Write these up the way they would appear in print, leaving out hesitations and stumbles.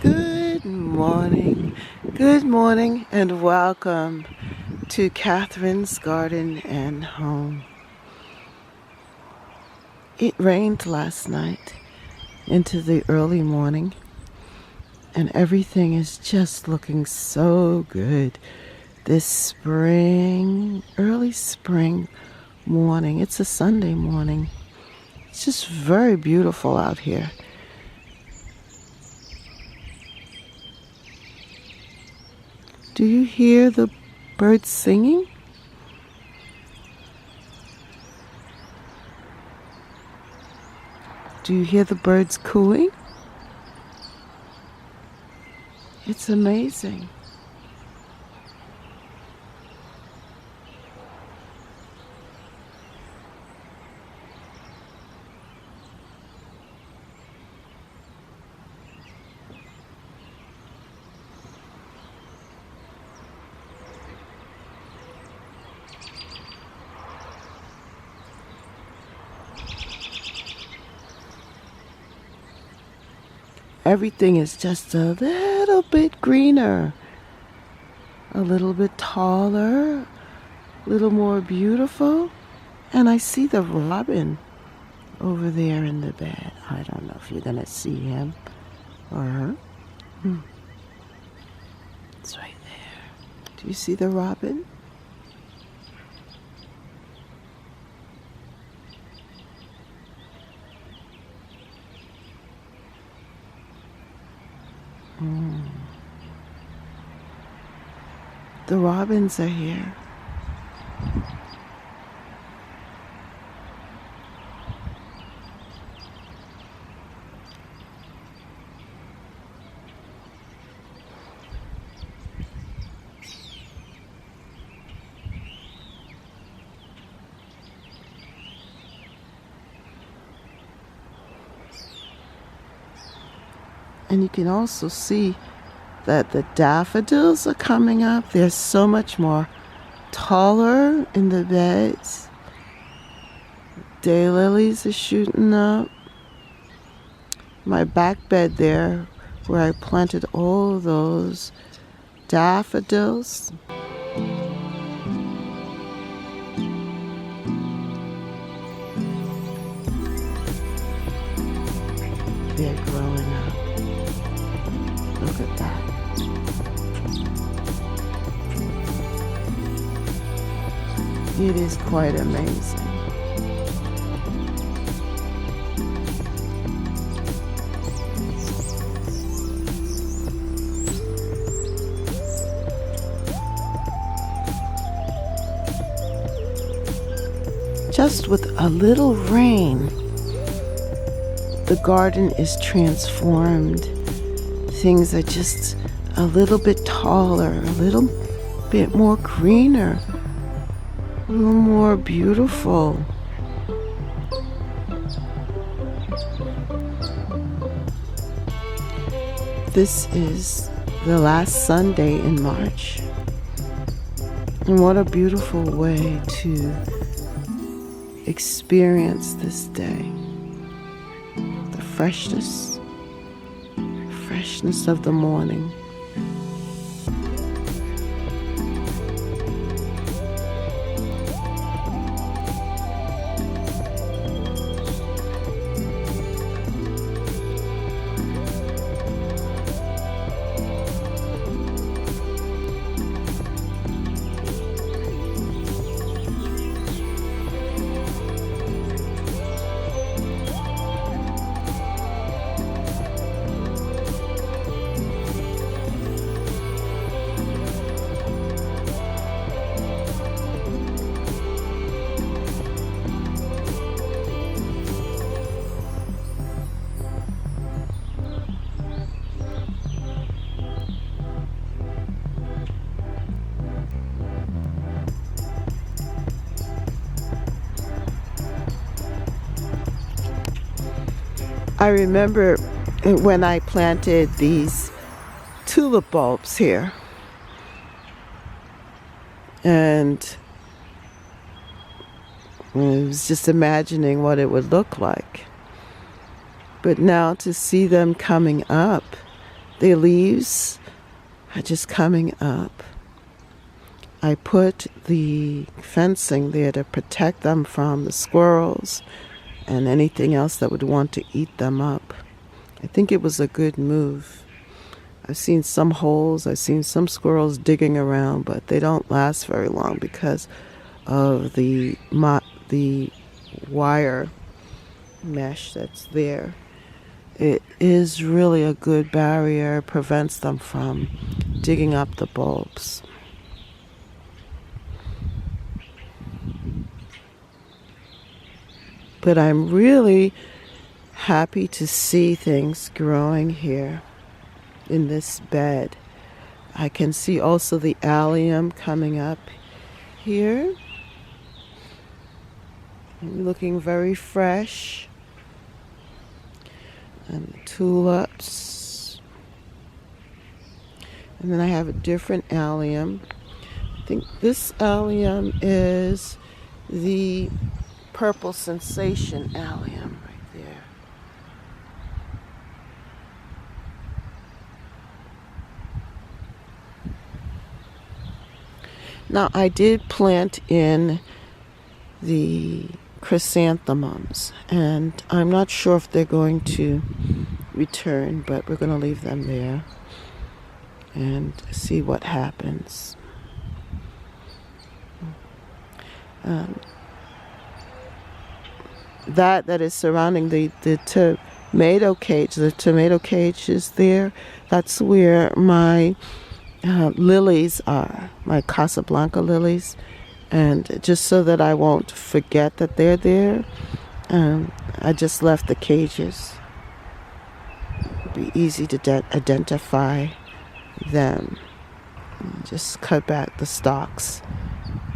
Good morning, and welcome to Catherine's Garden and Home. It rained last night into the early morning, and everything is just looking so good this spring, early spring morning. It's a Sunday morning. It's just very beautiful out here. Do you hear the birds singing? Do you hear the birds cooing? It's amazing. Everything is just a little bit greener, a little bit taller, a little more beautiful. And I see the robin over there in the bed. I don't know if you're going to see him or her. It's right there. Do you see the robin? The robins are here. And you can also see that the daffodils are coming up. They're so much more taller in the beds. Daylilies are shooting up. My back bed there, where I planted all those daffodils. They're growing up. Look at that. It is quite amazing. Just with a little rain, the garden is transformed. Things are just a little bit taller, a little bit more greener, a little more beautiful. This is the last Sunday in March. And what a beautiful way to experience this day. The freshness of the morning. I remember when I planted these tulip bulbs here, and I was just imagining what it would look like. But now to see them coming up, the leaves are just coming up. I put the fencing there to protect them from the squirrels and anything else that would want to eat them up. I think it was a good move. I've seen some holes, I've seen some squirrels digging around, but they don't last very long because of the wire mesh that's there. It is really a good barrier, prevents them from digging up the bulbs. But I'm really happy to see things growing here in this bed. I can see also the allium coming up here, looking very fresh. And tulips. And then I have a different allium. I think this allium is the Purple Sensation allium right there. Now I did plant in the chrysanthemums, and I'm not sure if they're going to return, but we're going to leave them there and see what happens. That is surrounding the tomato cage. The tomato cage is there. That's where my lilies are, my Casablanca lilies. And just so that I won't forget that they're there, I just left the cages. It'd be easy to identify them. Just cut back the stalks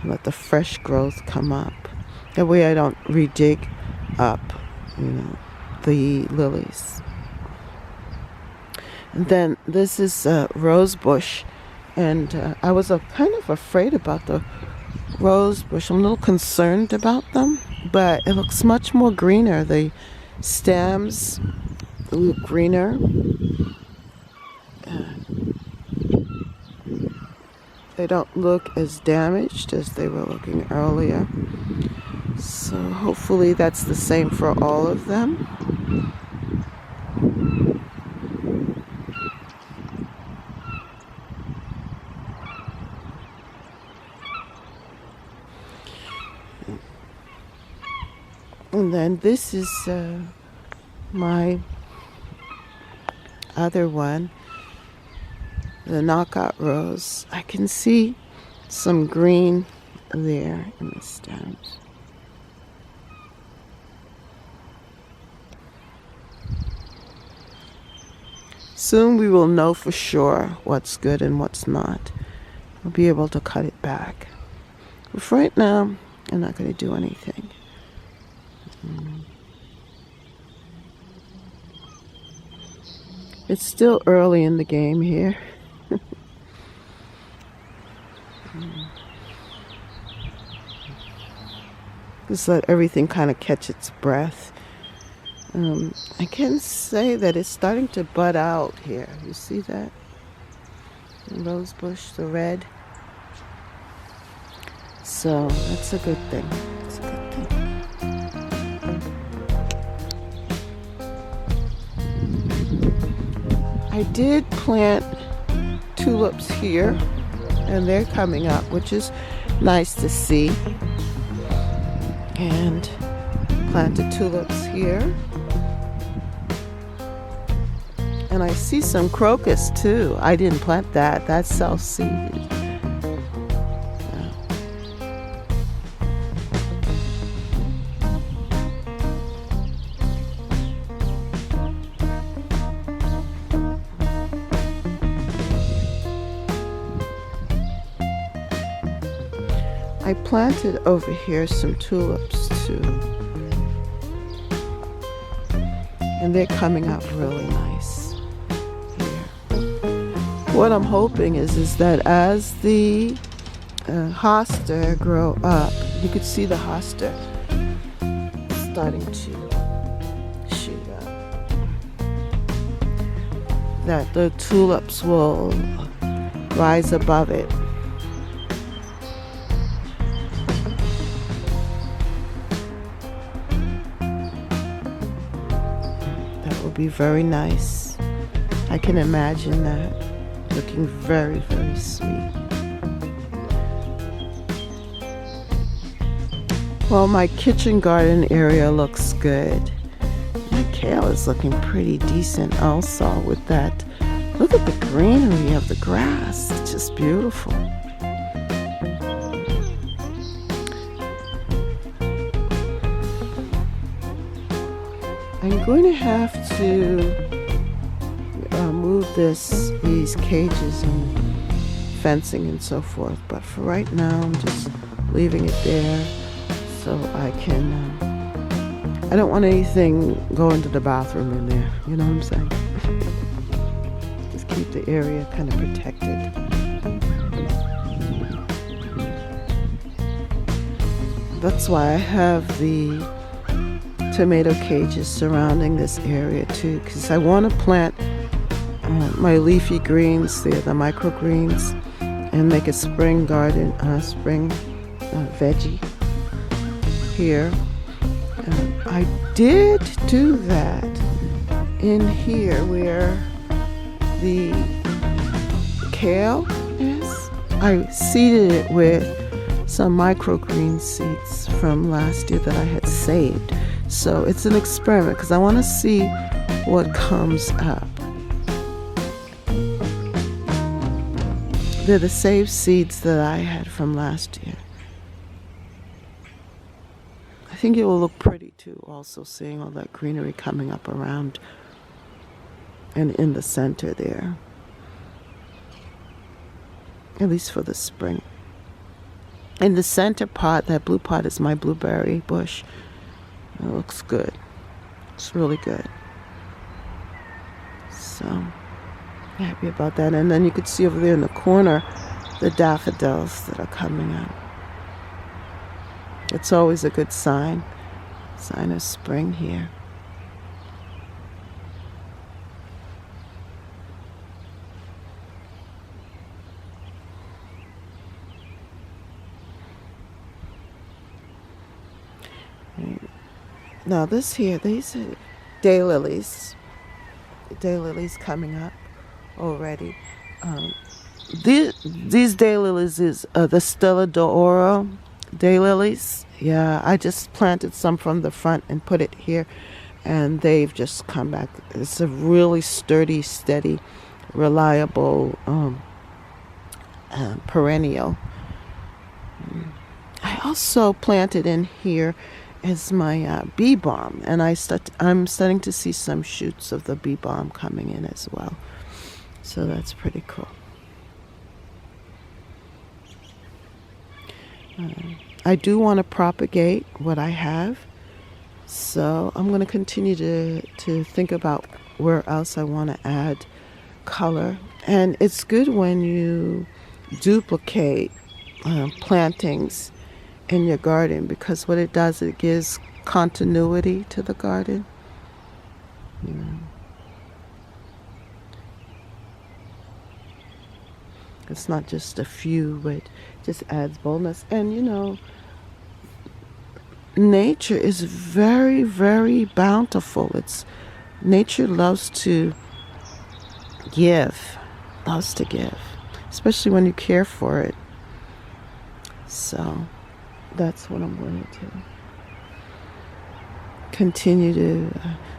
and let the fresh growth come up. That way I don't redig up, the lilies. And then this is a rose bush, and I was kind of afraid about the rose bush. I'm a little concerned about them, but it looks much more greener. The stems look greener. They don't look as damaged as they were looking earlier. So hopefully that's the same for all of them. And then this is my other one, the knockout rose. I can see some green there in the stems. Soon we will know for sure what's good and what's not. We'll be able to cut it back. But for right now, I'm not going to do anything. It's still early in the game here. Just let everything kind of catch its breath. I can say that it's starting to bud out here. You see that? The rose bush, the red. So that's a good thing. It's a good thing. I did plant tulips here, and they're coming up, which is nice to see. And planted tulips here. And I see some crocus too. I didn't plant that. That's self-seeded. I planted over here some tulips too. And they're coming up really nice here. What I'm hoping is that as the hosta grow up, you could see the hosta starting to shoot up. that the tulips will rise above it. That would be very nice. I can imagine that looking very, very sweet. Well, my kitchen garden area looks good. My kale is looking pretty decent also with that. Look at the greenery of the grass. It's just beautiful. I'm going to have to move these cages and fencing and so forth, but for right now I'm just leaving it there so I can I don't want anything going to the bathroom in there, you know what I'm saying? Just keep the area kind of protected. That's why I have the tomato cages surrounding this area too, because I want to plant my leafy greens, the microgreens, and make a spring garden, spring veggie here. I did do that in here where the kale is. I seeded it with some microgreen seeds from last year that I had saved. So it's an experiment because I want to see what comes up. They're the saved seeds that I had from last year. I think it will look pretty too, also seeing all that greenery coming up around and in the center there. At least for the spring. In the center pot, that blue pot is my blueberry bush. It looks good. It's really good. So, happy about that. And then you could see over there in the corner the daffodils that are coming up. It's always a good sign of spring here. Now these are daylilies. Daylilies coming up already. These daylilies is the Stella d'Oro daylilies. Yeah, I just planted some from the front and put it here, and they've just come back. It's a really sturdy, steady, reliable perennial. I also planted in here is my bee balm, and I'm starting to see some shoots of the bee balm coming in as well. So that's pretty cool. I do want to propagate what I have, so I'm going to continue to think about where else I want to add color. And it's good when you duplicate plantings in your garden, because what it does, it gives continuity to the garden. Yeah. It's not just a few, but it just adds boldness. And you know, nature is very, very bountiful. Nature loves to give, especially when you care for it. So that's what I'm going to continue to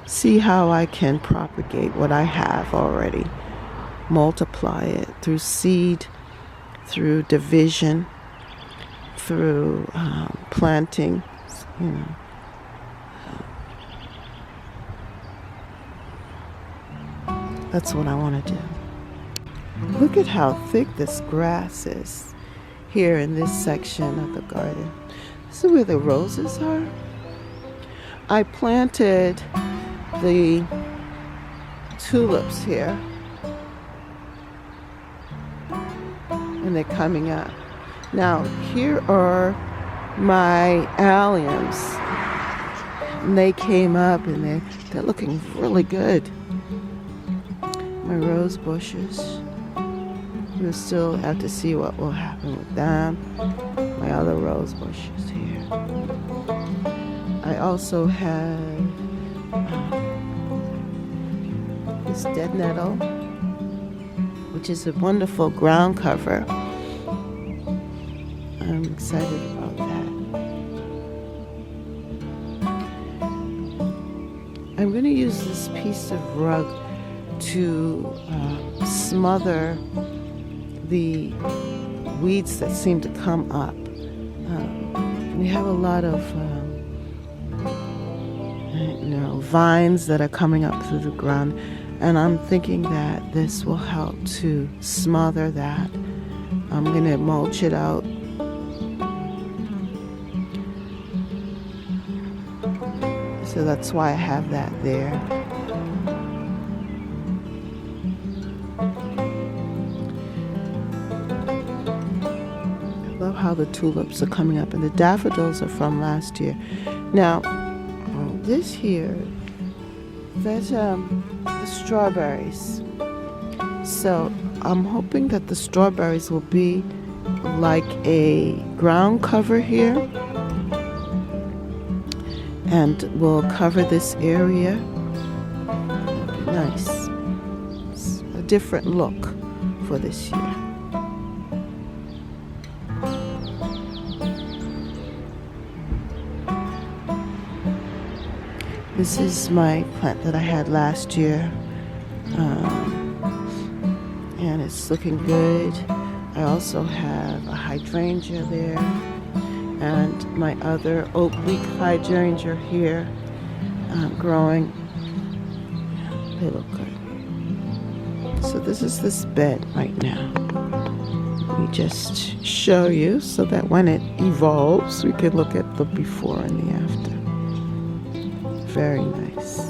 see how I can propagate what I have already, multiply it through seed, through division, through planting, you know. That's what I want to do. Look at how thick this grass is here in this section of the garden. This is where the roses are. I planted the tulips here, and they're coming up. Now, here are my alliums, and they came up, and they're looking really good. my rose bushes. We'll still have to see what will happen with them. My other rose bushes here. I also have this dead nettle, which is a wonderful ground cover. I'm excited about that. I'm going to use this piece of rug to smother the weeds that seem to come up. We have a lot of vines that are coming up through the ground, and I'm thinking that this will help to smother that. I'm going to mulch it out. So that's why I have that there. I love how the tulips are coming up, and the daffodils are from last year. Now, this here, that's the strawberries. So I'm hoping that the strawberries will be like a ground cover here, and will cover this area. Nice. It's a different look for this year. This is my plant that I had last year, and it's looking good. I also have a hydrangea there, and my other oak leek hydrangea here growing. They look good. So this is this bed right now. Let me just show you so that when it evolves, we can look at the before and the after. Very nice.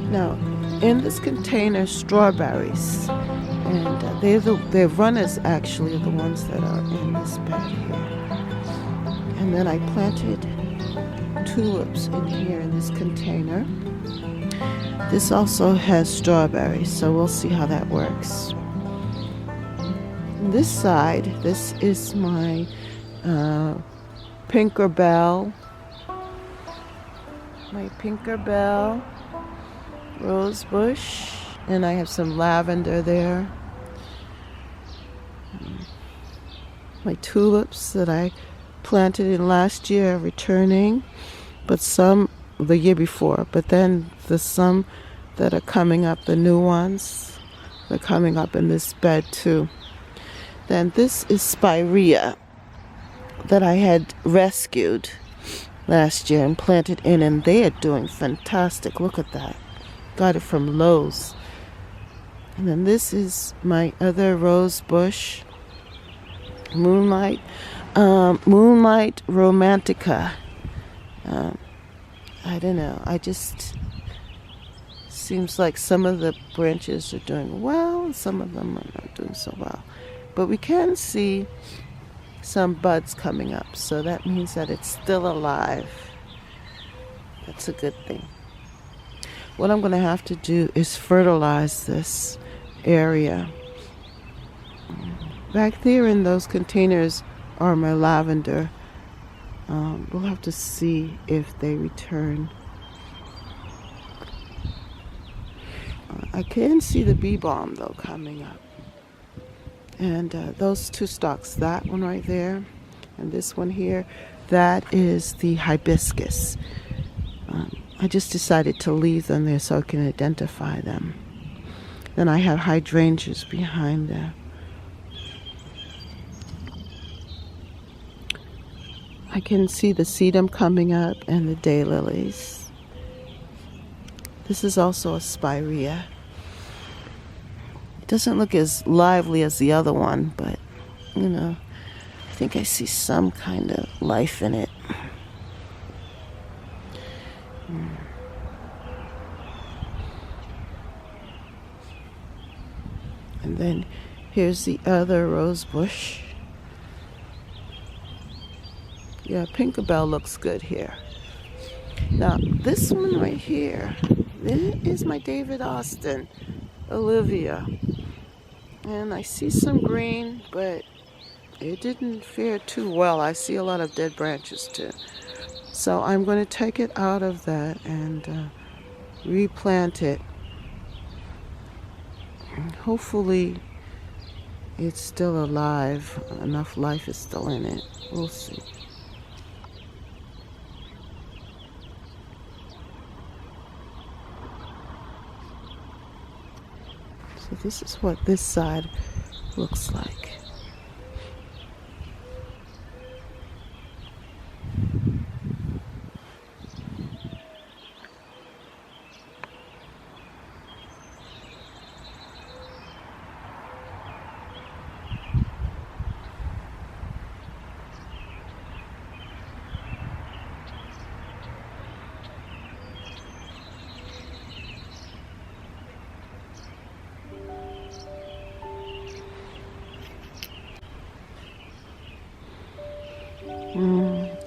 Now, in this container, strawberries, and they're runners actually are the ones that are in this bed here. And then I planted tulips in here in this container. This also has strawberries, so we'll see how that works. On this side, this is my Pinkerbell rose bush, and I have some lavender there. My tulips that I planted in last year are returning, but some the year before, but then the some that are coming up, the new ones, they're coming up in this bed too. Then this is spirea that I had rescued last year and planted in, and they are doing fantastic. Look at that. Got it from Lowe's. And then this is my other rose bush, Moonlight Romantica. I don't know. Seems like some of the branches are doing well, and some of them are not doing so well. But we can see some buds coming up, so that means that it's still alive. That's a good thing. What I'm going to have to do is fertilize this area. Back there in those containers are my lavender. We'll have to see if they return. I can see the bee balm though coming up. And those two stalks, that one right there and this one here, that is the hibiscus. I just decided to leave them there so I can identify them. Then I have hydrangeas behind them. I can see the sedum coming up and the daylilies. This is also a spirea. It doesn't look as lively as the other one, but I think I see some kind of life in it. And then here's the other rose bush. Yeah, Pinkerbell looks good here. Now, this one right here, There is my David Austin, Olivia. And I see some green, but it didn't fare too well. I see a lot of dead branches too. So I'm going to take it out of that and replant it. And hopefully it's still alive. Enough life is still in it. We'll see. So this is what this side looks like.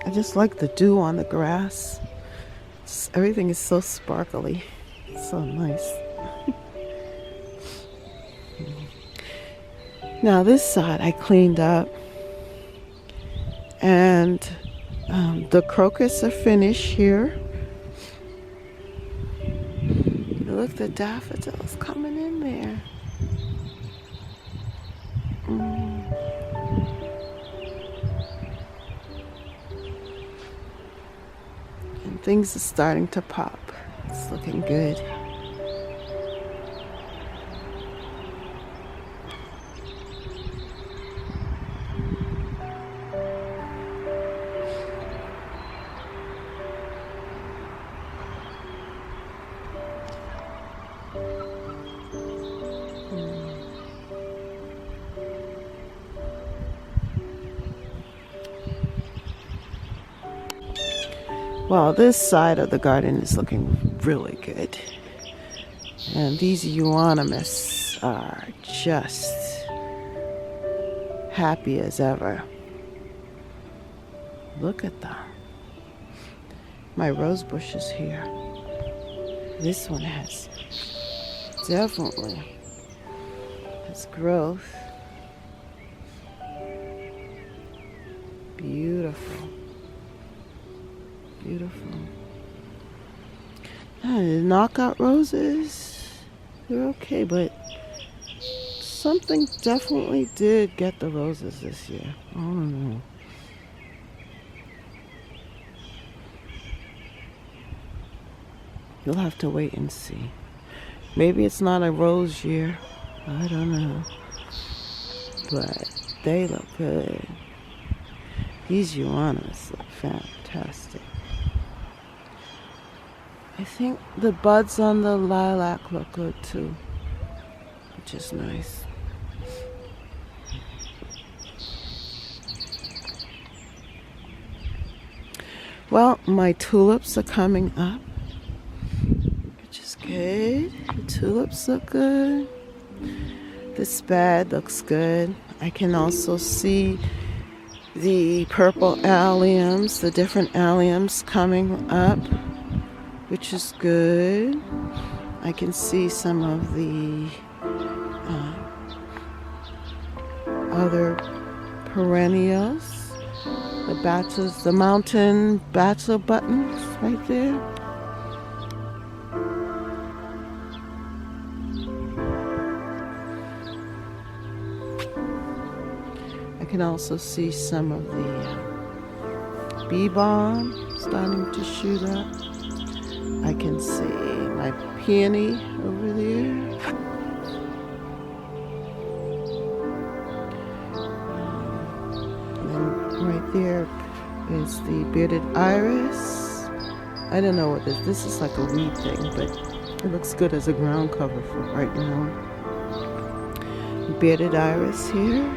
I just like the dew on the grass. Everything is so sparkly. It's so nice. Now this side I cleaned up, and the crocus are finished here. Look, the daffodils coming in there. And things are starting to pop. It's looking good. Well, this side of the garden is looking really good. And these euonymus are just happy as ever. Look at them. My rose bush is here. This one has definitely has growth. Beautiful. Beautiful. Knockout roses, they're okay, but something definitely did get the roses this year. I don't know. You'll have to wait and see. Maybe it's not a rose year. I don't know. But they look good. These euonymus look fantastic. I think the buds on the lilac look good too, which is nice. Well, my tulips are coming up, which is good. The tulips look good. This bed looks good. I can also see the purple alliums, the different alliums coming up, which is good. I can see some of the other perennials, the mountain bachelor buttons right there. I can also see some of the bee balm starting to shoot up. I can see my peony over there. And then right there is the bearded iris. I don't know what this is like a weed thing, but it looks good as a ground cover for right now. Bearded iris here.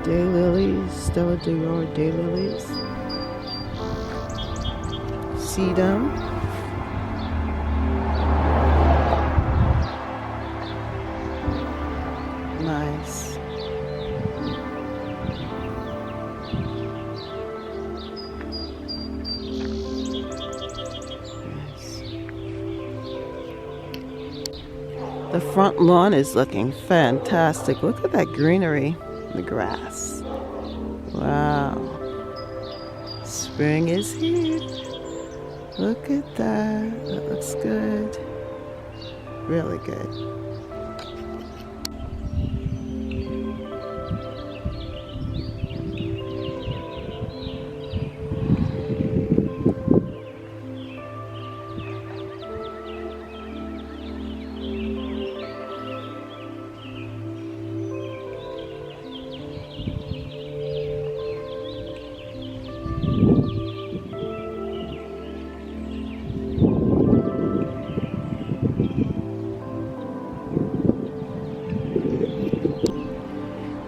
Daylilies, Stella Dior daylilies. Sedum. Nice. The front lawn is looking fantastic. Look at that greenery, the grass. Wow. Spring is here. Look at that. That looks good. Really good.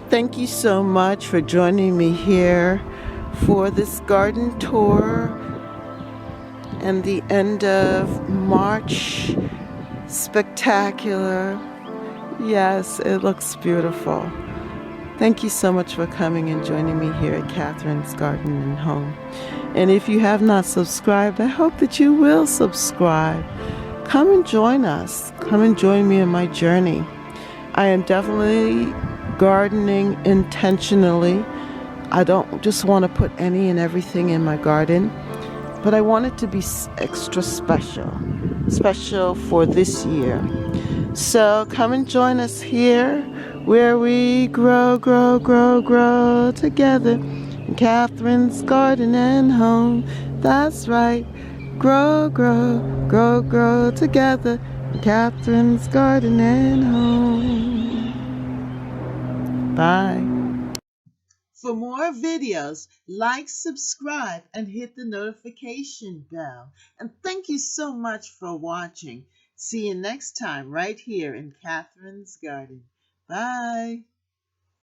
Thank you so much for joining me here for this garden tour and the end of March spectacular. Yes, it looks beautiful. Thank you so much for coming and joining me here at Catherine's Garden and Home. And if you have not subscribed, I hope that you will subscribe. Come and join us. Come and join me in my journey. I am definitely gardening intentionally. I don't just want to put any and everything in my garden, but I want it to be extra special for this year. So come and join us here where we grow together in Catherine's Garden and Home. That's right. Grow together in Catherine's Garden and Home. Bye. For more videos, like, subscribe, and hit the notification bell. And thank you so much for watching. See you next time right here in Catherine's Garden. Bye.